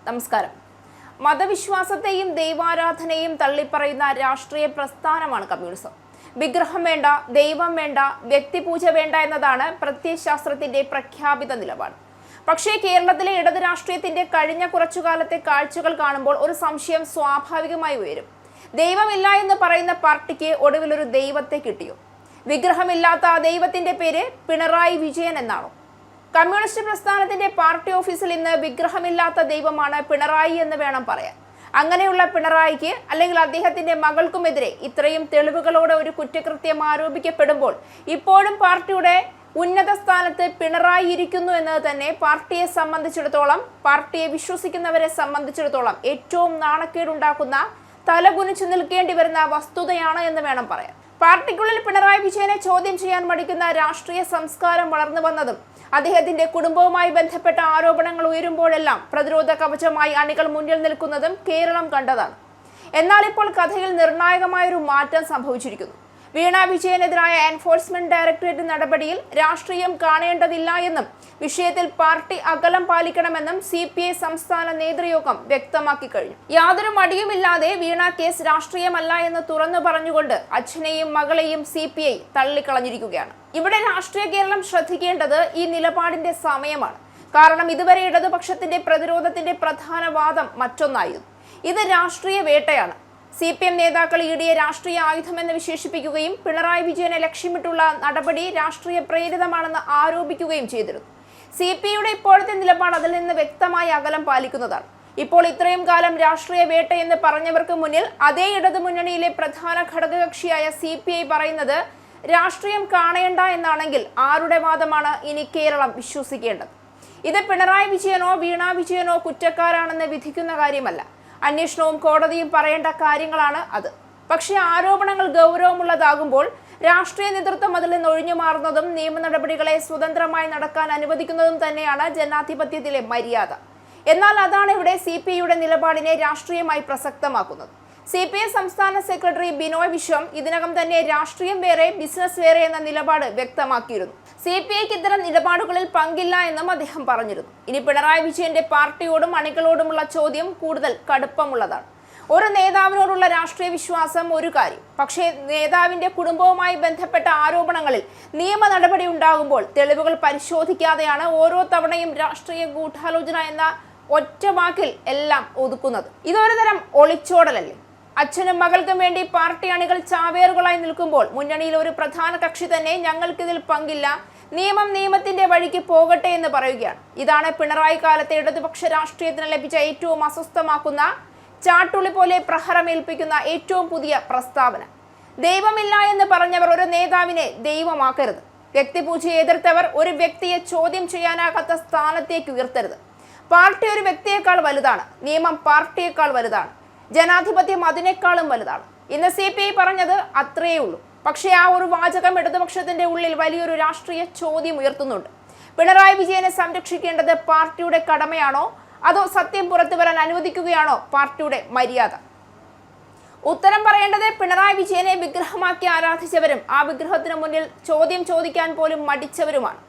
നമസ്കാരം. മതവിശ്വാസത്തെയും ദൈവാരാധനയും തള്ളിപ്പറയുന്ന രാഷ്ട്രീയ പ്രസ്ഥാനമാണ് കമ്മ്യൂണിസം. വിഗ്രഹം വേണ്ട, ദൈവം വേണ്ട, വ്യക്തിപൂജ വേണ്ട എന്നതാണ് പ്രത്യയശാസ്ത്രത്തിന്റെ പ്രഖ്യാപിത നിലപാട്. പക്ഷേ കേരളത്തിലെ ഇടത് രാഷ്ട്രീയത്തിന്റെ കഴിഞ്ഞ കുറച്ചുകാലത്തെ കാഴ്ചകൾ കാണുമ്പോൾ ഒരു സംശയം സ്വാഭാവികമായി ഉയരും. ദൈവമില്ല എന്ന് പറയുന്ന പാർട്ടിക്ക് ഒടുവിൽ ഒരു ദൈവത്തെ കിട്ടിയോ? വിഗ്രഹമില്ലാത്ത ആ ദൈവത്തിന്റെ പേര് പിണറായി വിജയൻ എന്നാണോ? കമ്മ്യൂണിസ്റ്റ് പ്രസ്ഥാനത്തിന്റെ പാർട്ടി ഓഫീസിൽ ഇന്ന് വിഗ്രഹമില്ലാത്ത ദൈവമാണ് പിണറായി എന്ന് വേണം പറയാൻ. അങ്ങനെയുള്ള പിണറായിക്ക് അല്ലെങ്കിൽ അദ്ദേഹത്തിന്റെ മകൾക്കുമെതിരെ ഇത്രയും തെളിവുകളോടെ ഒരു കുറ്റകൃത്യം ആരോപിക്കപ്പെടുമ്പോൾ ഇപ്പോഴും പാർട്ടിയുടെ ഉന്നത സ്ഥാനത്ത് പിണറായി ഇരിക്കുന്നു എന്നത് തന്നെ പാർട്ടിയെ സംബന്ധിച്ചിടത്തോളം, പാർട്ടിയെ വിശ്വസിക്കുന്നവരെ സംബന്ധിച്ചിടത്തോളം ഏറ്റവും നാണക്കേടുണ്ടാക്കുന്ന, തലകുനിച്ചു നിൽക്കേണ്ടി വരുന്ന വസ്തുതയാണ് എന്ന് വേണം പറയാൻ. പാർട്ടിക്കുള്ളിൽ പിണറായി വിജയനെ ചോദ്യം ചെയ്യാൻ മടിക്കുന്ന രാഷ്ട്രീയ സംസ്കാരം വളർന്നു വന്നതും അദ്ദേഹത്തിന്റെ കുടുംബവുമായി ബന്ധപ്പെട്ട ആരോപണങ്ങൾ ഉയരുമ്പോഴെല്ലാം പ്രതിരോധ കവചമായി അണികൾ മുന്നിൽ നിൽക്കുന്നതും കേരളം കണ്ടതാണ്. എന്നാൽ ഇപ്പോൾ കഥയിൽ നിർണായകമായൊരു മാറ്റം സംഭവിച്ചിരിക്കുന്നു. വീണ വിജയനെതിരായ എൻഫോഴ്സ്മെന്റ് ഡയറക്ടറേറ്റ് നടപടിയിൽ രാഷ്ട്രീയം കാണേണ്ടതില്ല എന്നും വിഷയത്തിൽ പാർട്ടി അകലം പാലിക്കണമെന്നും CPI സംസ്ഥാന നേതൃയോഗം വ്യക്തമാക്കി കഴിഞ്ഞു. യാതൊരു മടിയുമില്ലാതെ വീണ കേസ് രാഷ്ട്രീയമല്ല എന്ന് തുറന്നു പറഞ്ഞുകൊണ്ട് അച്ഛനെയും മകളെയും CPI തള്ളിക്കളഞ്ഞിരിക്കുകയാണ്. ഇവിടെ രാഷ്ട്രീയ കേരളം ശ്രദ്ധിക്കേണ്ടത് ഈ നിലപാടിന്റെ സമയമാണ്. കാരണം ഇതുവരെ ഇടതുപക്ഷത്തിന്റെ പ്രതിരോധത്തിന്റെ പ്രധാന വാദം മറ്റൊന്നായിരുന്നു. ഇത് രാഷ്ട്രീയ വേട്ടയാണ്. CPM നേതാക്കൾ EDയെ രാഷ്ട്രീയ ആയുധമെന്ന് വിശേഷിപ്പിക്കുകയും പിണറായി വിജയനെ ലക്ഷ്യമിട്ടുള്ള നടപടി രാഷ്ട്രീയ പ്രേരിതമാണെന്ന് ആരോപിക്കുകയും ചെയ്തിരുന്നു. CPIയുടെ ഇപ്പോഴത്തെ നിലപാട് അതിൽ നിന്ന് വ്യക്തമായി അകലം പാലിക്കുന്നതാണ്. ഇപ്പോൾ ഇത്രയും കാലം രാഷ്ട്രീയ വേട്ടയെന്ന് പറഞ്ഞവർക്ക് മുന്നിൽ അതേ ഇടതു മുന്നണിയിലെ പ്രധാന ഘടകകക്ഷിയായ CPI പറയുന്നത് രാഷ്ട്രീയം കാണേണ്ട എന്നാണെങ്കിൽ ആരുടെ വാദമാണ് ഇനി കേരളം വിശ്വസിക്കേണ്ടത്? ഇത് പിണറായി വിജയനോ വീണ വിജയനോ കുറ്റക്കാരാണെന്ന് വിധിക്കുന്ന കാര്യമല്ല. അന്വേഷണവും കോടതിയും പറയേണ്ട കാര്യങ്ങളാണ് അത്. പക്ഷേ ആരോപണങ്ങൾ ഗൗരവമുള്ളതാകുമ്പോൾ രാഷ്ട്രീയ നേതൃത്വം അതിൽ നിന്ന് ഒഴിഞ്ഞു മാറുന്നതും നിയമ നടപടികളെ സ്വതന്ത്രമായി നടക്കാൻ അനുവദിക്കുന്നതും തന്നെയാണ് ജനാധിപത്യത്തിലെ മര്യാദ. എന്നാൽ അതാണ് ഇവിടെ CPIയുടെ നിലപാടിനെ രാഷ്ട്രീയമായി പ്രസക്തമാക്കുന്നത്. CPI സംസ്ഥാന സെക്രട്ടറി ബിനോയ് വിശ്വം ഇതിനകം തന്നെ രാഷ്ട്രീയം വേറെ, ബിസിനസ് വേറെ എന്ന നിലപാട് വ്യക്തമാക്കിയിരുന്നു. CPIക്ക് ഇത്തരം നിലപാടുകളിൽ പങ്കില്ല എന്നും അദ്ദേഹം പറഞ്ഞിരുന്നു. ഇനി പിണറായി വിജയന്റെ പാർട്ടിയോടും അണികളോടുമുള്ള ചോദ്യം കൂടുതൽ കടുപ്പമുള്ളതാണ്. ഒരു നേതാവിനോടുള്ള രാഷ്ട്രീയ വിശ്വാസം ഒരു കാര്യം, പക്ഷേ നേതാവിന്റെ കുടുംബവുമായി ബന്ധപ്പെട്ട ആരോപണങ്ങളിൽ നിയമ നടപടി ഉണ്ടാകുമ്പോൾ തെളിവുകൾ പരിശോധിക്കാതെയാണ് ഓരോ തവണയും രാഷ്ട്രീയ ഗൂഢാലോചന എന്ന ഒറ്റ വാക്കിൽ എല്ലാം ഒതുക്കുന്നത്. ഇതൊരു തരം ഒളിച്ചോടലല്ലേ? അച്ഛനും മകൾക്കും വേണ്ടി പാർട്ടി അണികൾ ചാവേറുകളായി നിൽക്കുമ്പോൾ മുന്നണിയിൽ ഒരു പ്രധാന കക്ഷി തന്നെ ഞങ്ങൾക്കിതിൽ പങ്കില്ല, നിയമം നിയമത്തിന്റെ വഴിക്ക് പോകട്ടെ എന്ന് പറയുകയാണ്. ഇതാണ് പിണറായി കാലത്തെ ഇടതുപക്ഷ രാഷ്ട്രീയത്തിന് ലഭിച്ച ഏറ്റവും അസ്വസ്ഥമാക്കുന്ന, ചാട്ടുളി പോലെ പ്രഹരമേൽപ്പിക്കുന്ന ഏറ്റവും പുതിയ പ്രസ്താവന. ദൈവമില്ല എന്ന് പറഞ്ഞവർ ഒരു നേതാവിനെ ദൈവമാക്കരുത്. വ്യക്തിപൂജയെ എതിർത്തവർ ഒരു വ്യക്തിയെ ചോദ്യം ചെയ്യാനാകാത്ത സ്ഥാനത്തേക്ക് ഉയർത്തരുത്. പാർട്ടി ഒരു വ്യക്തിയേക്കാൾ വലുതാണ്, നിയമം പാർട്ടിയേക്കാൾ വലുതാണ്, ജനാധിപത്യം അതിനേക്കാളും വലുതാണ്. ഇന്ന് CPI പറഞ്ഞത് അത്രയേ ഉള്ളൂ. പക്ഷേ ആ ഒരു വാചകം ഇടതുപക്ഷത്തിന്റെ ഉള്ളിൽ വലിയൊരു രാഷ്ട്രീയ ചോദ്യം ഉയർത്തുന്നുണ്ട്. പിണറായി വിജയനെ സംരക്ഷിക്കേണ്ടത് പാർട്ടിയുടെ കടമയാണോ, അതോ സത്യം പുറത്തു വരാൻ അനുവദിക്കുകയാണോ പാർട്ടിയുടെ മര്യാദ? ഉത്തരം പറയേണ്ടത് പിണറായി വിജയനെ വിഗ്രഹമാക്കി ആരാധിച്ചവരും ആ വിഗ്രഹത്തിന് മുന്നിൽ ചോദ്യം ചോദിക്കാൻ പോലും മടിച്ചവരുമാണ്.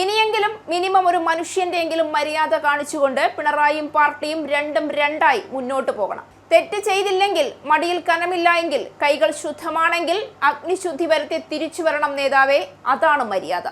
ഇനിയെങ്കിലും മിനിമം ഒരു മനുഷ്യന്റെ എങ്കിലും മര്യാദ കാണിച്ചുകൊണ്ട് പിണറായിയും പാർട്ടിയും രണ്ടും രണ്ടായി മുന്നോട്ട് പോകണം. തെറ്റ് ചെയ്തില്ലെങ്കിൽ, മടിയിൽ കനമില്ല എങ്കിൽ, കൈകൾ ശുദ്ധമാണെങ്കിൽ അഗ്നിശുദ്ധി വരുത്തി തിരിച്ചു വരണം നേതാവേ. അതാണ് മര്യാദ.